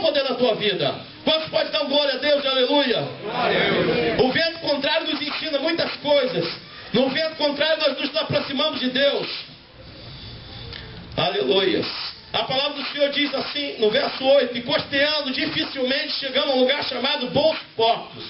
poder na tua vida. Quantos pode dar um glória a Deus, aleluia? O vento contrário nos ensina muitas coisas. No vento contrário nós nos aproximamos de Deus. Aleluia. A palavra do Senhor diz assim, no verso 8: e costeando dificilmente chegamos a um lugar chamado Bons Portos,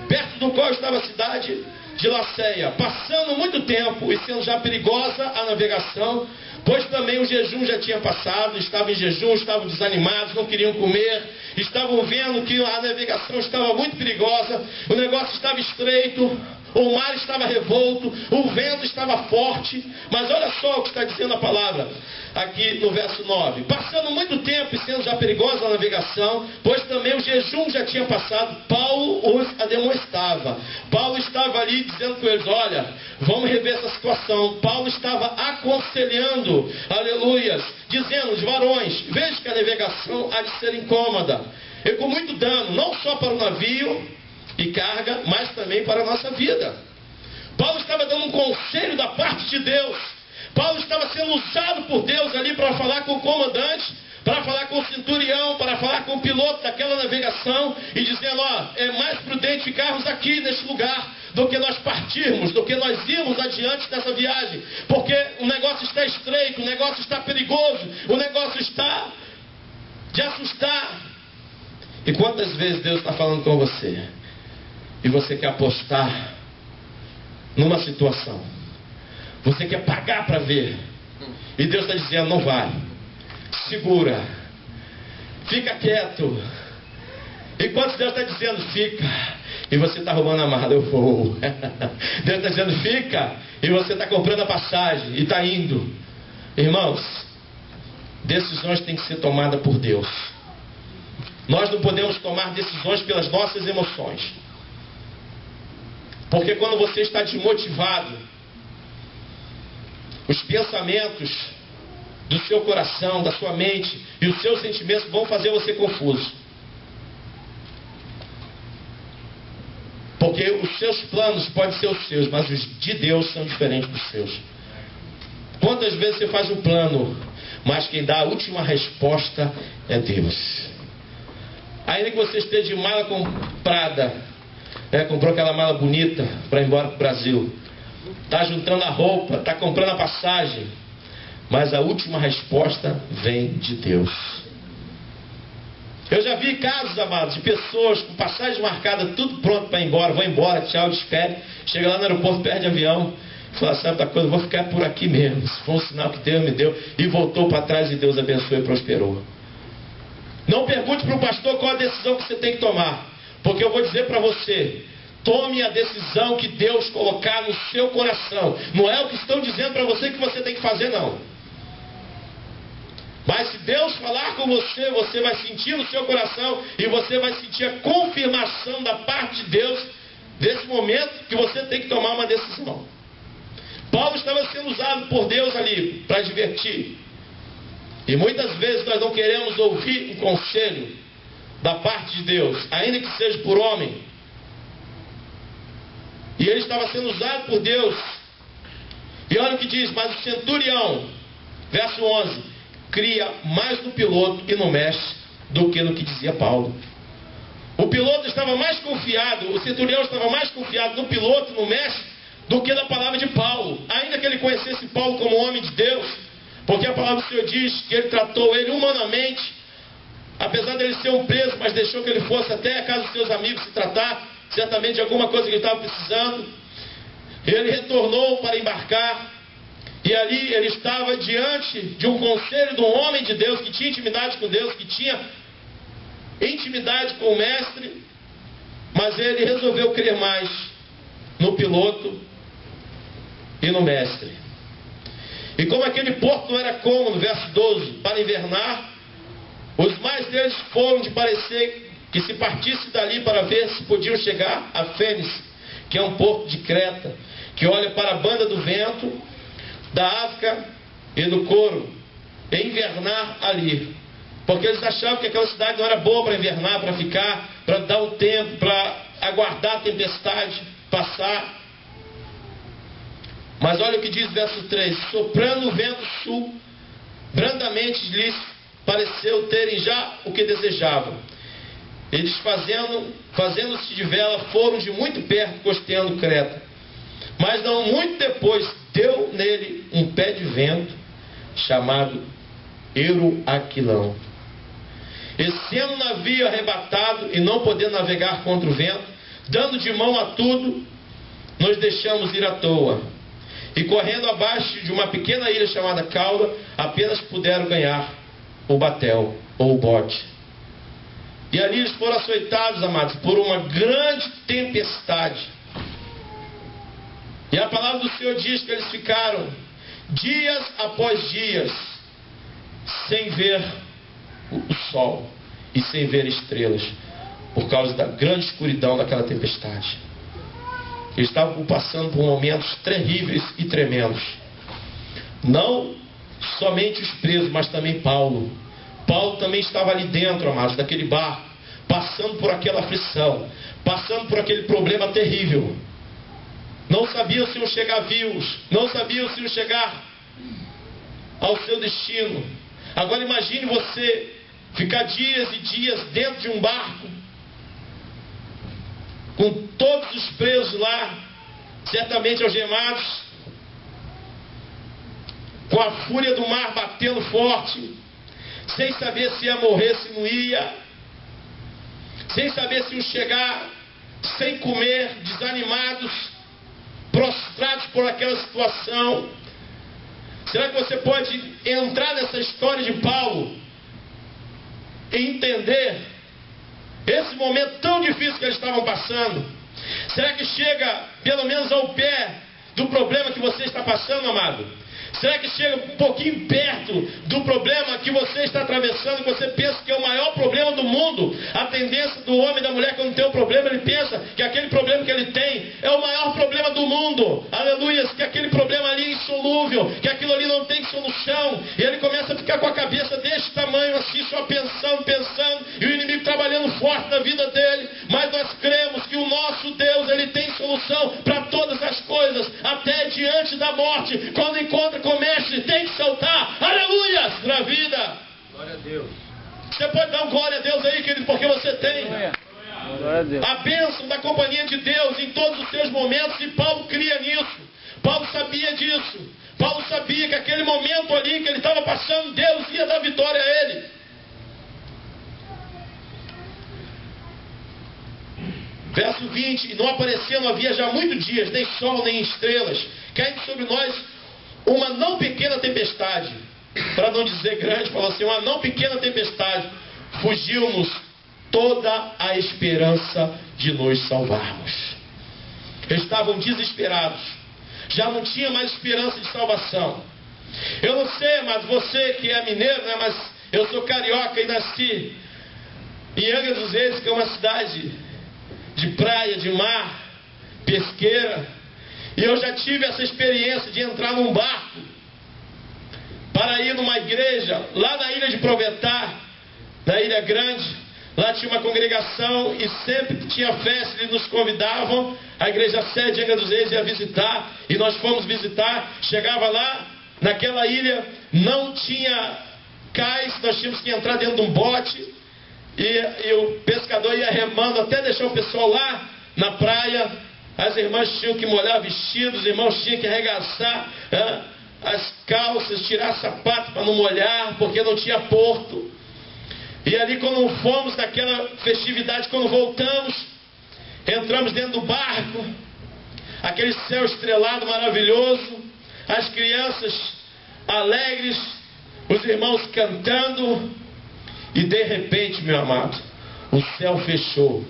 perto do qual estava a cidade de Laceia. Passando muito tempo e sendo já perigosa a navegação, pois também o jejum já tinha passado, estavam em jejum, estavam desanimados, não queriam comer, estavam vendo que a navegação estava muito perigosa, o negócio estava estreito, o mar estava revolto, o vento estava forte. Mas olha só o que está dizendo a palavra aqui no verso 9: passando muito tempo e sendo já perigosa a navegação, pois também o jejum já tinha passado, Paulo os ademoestava. Paulo estava ali dizendo com eles: olha, vamos rever essa situação. Paulo estava aconselhando, aleluias, dizendo: os varões, vejo que a navegação há de ser incômoda e com muito dano, não só para o navio e carga, mas também para a nossa vida. Paulo estava dando um conselho da parte de Deus. Paulo estava sendo usado por Deus ali para falar com o comandante, para falar com o centurião, para falar com o piloto daquela navegação, e dizendo: ó, é mais prudente ficarmos aqui neste lugar do que nós partirmos, do que nós irmos adiante dessa viagem, porque o negócio está estreito, o negócio está perigoso, o negócio está de assustar. E quantas vezes Deus está falando com você e você quer apostar numa situação, você quer pagar para ver, e Deus está dizendo: não vai, segura, fica quieto. Enquanto Deus está dizendo: fica, e você está roubando a mala, eu vou. Deus está dizendo: fica, e você está comprando a passagem e está indo. Irmãos, decisões têm que ser tomadas por Deus. Nós não podemos tomar decisões pelas nossas emoções, porque quando você está desmotivado, os pensamentos do seu coração, da sua mente e os seus sentimentos vão fazer você confuso. Porque os seus planos podem ser os seus, mas os de Deus são diferentes dos seus. Quantas vezes você faz um plano, mas quem dá a última resposta é Deus. Ainda que você esteja de mala comprada, comprou aquela mala bonita para ir embora para o Brasil, está juntando a roupa, está comprando a passagem, mas a última resposta vem de Deus. Eu já vi casos, amados, de pessoas com passagem marcada, tudo pronto para ir embora, vou embora, tchau, despede, chega lá no aeroporto, perde avião, fala: sabe da coisa, vou ficar por aqui mesmo, se foi um sinal que Deus me deu, e voltou para trás e Deus abençoou e prosperou. Não pergunte para o pastor qual a decisão que você tem que tomar, porque eu vou dizer para você: tome a decisão que Deus colocar no seu coração. Não é o que estão dizendo para você que você tem que fazer, não. Mas se Deus falar com você, você vai sentir no seu coração e você vai sentir a confirmação da parte de Deus desse momento que você tem que tomar uma decisão. Paulo estava sendo usado por Deus ali para divertir. E muitas vezes nós não queremos ouvir um conselho da parte de Deus, ainda que seja por homem. E ele estava sendo usado por Deus. E olha o que diz: mas o centurião, verso 11, cria mais no piloto e no mestre do que no que dizia Paulo. O piloto estava mais confiado, o centurião estava mais confiado no piloto, no mestre, do que na palavra de Paulo. Ainda que ele conhecesse Paulo como homem de Deus, porque a palavra do Senhor diz que ele tratou ele humanamente, apesar dele ser um preso, mas deixou que ele fosse até a casa dos seus amigos se tratar, certamente de alguma coisa que ele estava precisando. Ele retornou para embarcar, e ali ele estava diante de um conselho de um homem de Deus, que tinha intimidade com Deus, que tinha intimidade com o mestre, mas ele resolveu crer mais no piloto e no mestre. E como aquele porto não era cômodo, verso 12, para invernar, os mais deles foram de parecer que se partisse dali para ver se podiam chegar a Fênice, que é um porto de Creta, que olha para a banda do vento, da África e do Coro, e invernar ali. Porque eles achavam que aquela cidade não era boa para invernar, para ficar, para dar um tempo, para aguardar a tempestade passar. Mas olha o que diz o verso 3: soprando o vento sul, brandamente lhes pareceu terem já o que desejavam. Eles fazendo-se de vela, foram de muito perto costeando Creta. Mas não muito depois, deu nele um pé de vento, chamado Euroaquilão. E sendo o navio arrebatado, e não podendo navegar contra o vento, dando de mão a tudo, nós deixamos ir à toa. E correndo abaixo de uma pequena ilha chamada Cauda, apenas puderam ganhar o batel, ou o bote. E ali eles foram açoitados, amados, por uma grande tempestade. E a palavra do Senhor diz que eles ficaram dias após dias sem ver o sol e sem ver estrelas, por causa da grande escuridão daquela tempestade. Eles estavam passando por momentos terríveis e tremendos. Não somente os presos, mas também Paulo. Paulo também estava ali dentro, amados, daquele barco, passando por aquela aflição, passando por aquele problema terrível. Não sabiam se iam chegar vivos, não sabiam se iam chegar ao seu destino. Agora imagine você ficar dias e dias dentro de um barco, com todos os presos lá, certamente algemados, com a fúria do mar batendo forte, sem saber se ia morrer, se não ia, sem saber se iam chegar, sem comer, desanimados, prostrados por aquela situação. Será que você pode entrar nessa história de Paulo e entender esse momento tão difícil que eles estavam passando? Será que chega pelo menos ao pé do problema que você está passando, amado? Será que chega um pouquinho perto do problema que você está atravessando, que você pensa que é o maior problema do mundo? A tendência do homem e da mulher, quando tem um problema, ele pensa que aquele problema que ele tem é o maior problema do mundo. Aleluia! Que aquele problema ali é insolúvel, que aquilo ali não tem solução. E ele começa a ficar com a cabeça deste tamanho assim, só pensando, e o inimigo trabalhando forte na vida dele. Mas nós cremos que o nosso Deus, ele tem solução para todas as coisas, até diante da morte. Quando encontra com o mestre, tem que saltar, aleluia, na vida. Glória a Deus. Você pode dar um glória a Deus aí, querido, porque você tem Glória a Deus. a bênção da companhia de Deus em todos os seus momentos. E Paulo cria nisso, Paulo sabia disso. Paulo sabia que aquele momento ali que ele estava passando, Deus ia dar vitória a ele. Verso 20: e não aparecendo havia já muitos dias, nem sol nem estrelas, caindo sobre nós uma não pequena tempestade, para não dizer grande, falou assim, uma não pequena tempestade, fugiu-nos toda a esperança de nos salvarmos. Eles estavam desesperados, já não tinha mais esperança de salvação. Eu não sei, mas você que é mineiro, né, mas eu sou carioca e nasci em Angra dos Reis, que é uma cidade de praia, de mar, pesqueira. E eu já tive essa experiência de entrar num barco para ir numa igreja lá na ilha de Provetar, na Ilha Grande. Lá tinha uma congregação e sempre que tinha festa eles nos convidavam. A igreja sede de Angra dos Reis ia visitar, e nós fomos visitar. Chegava lá, naquela ilha não tinha cais, nós tínhamos que entrar dentro de um bote, e o pescador ia remando até deixar o pessoal lá na praia. As irmãs tinham que molhar vestidos, os irmãos tinham que arregaçar as calças, tirar sapato para não molhar, porque não tinha porto. E ali, quando fomos naquela festividade, quando voltamos, entramos dentro do barco, aquele céu estrelado maravilhoso, as crianças alegres, os irmãos cantando, e de repente, meu amado, o céu fechou.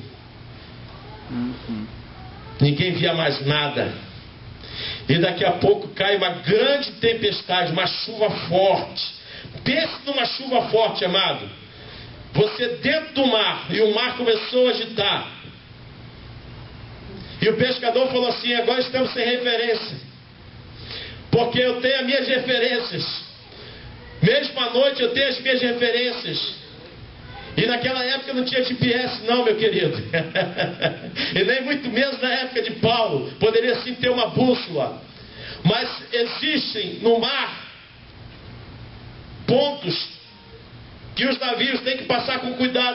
Ninguém via mais nada. E daqui a pouco cai uma grande tempestade, uma chuva forte. Pense numa chuva forte, amado. Você dentro do mar, e o mar começou a agitar. E o pescador falou assim, agora estamos sem referência, porque eu tenho as minhas referências. Mesmo à noite eu tenho as minhas referências. E naquela época não tinha GPS não, meu querido. E nem muito menos na época de Paulo. Poderia sim ter uma bússola. Mas existem no mar pontos que os navios têm que passar com cuidado.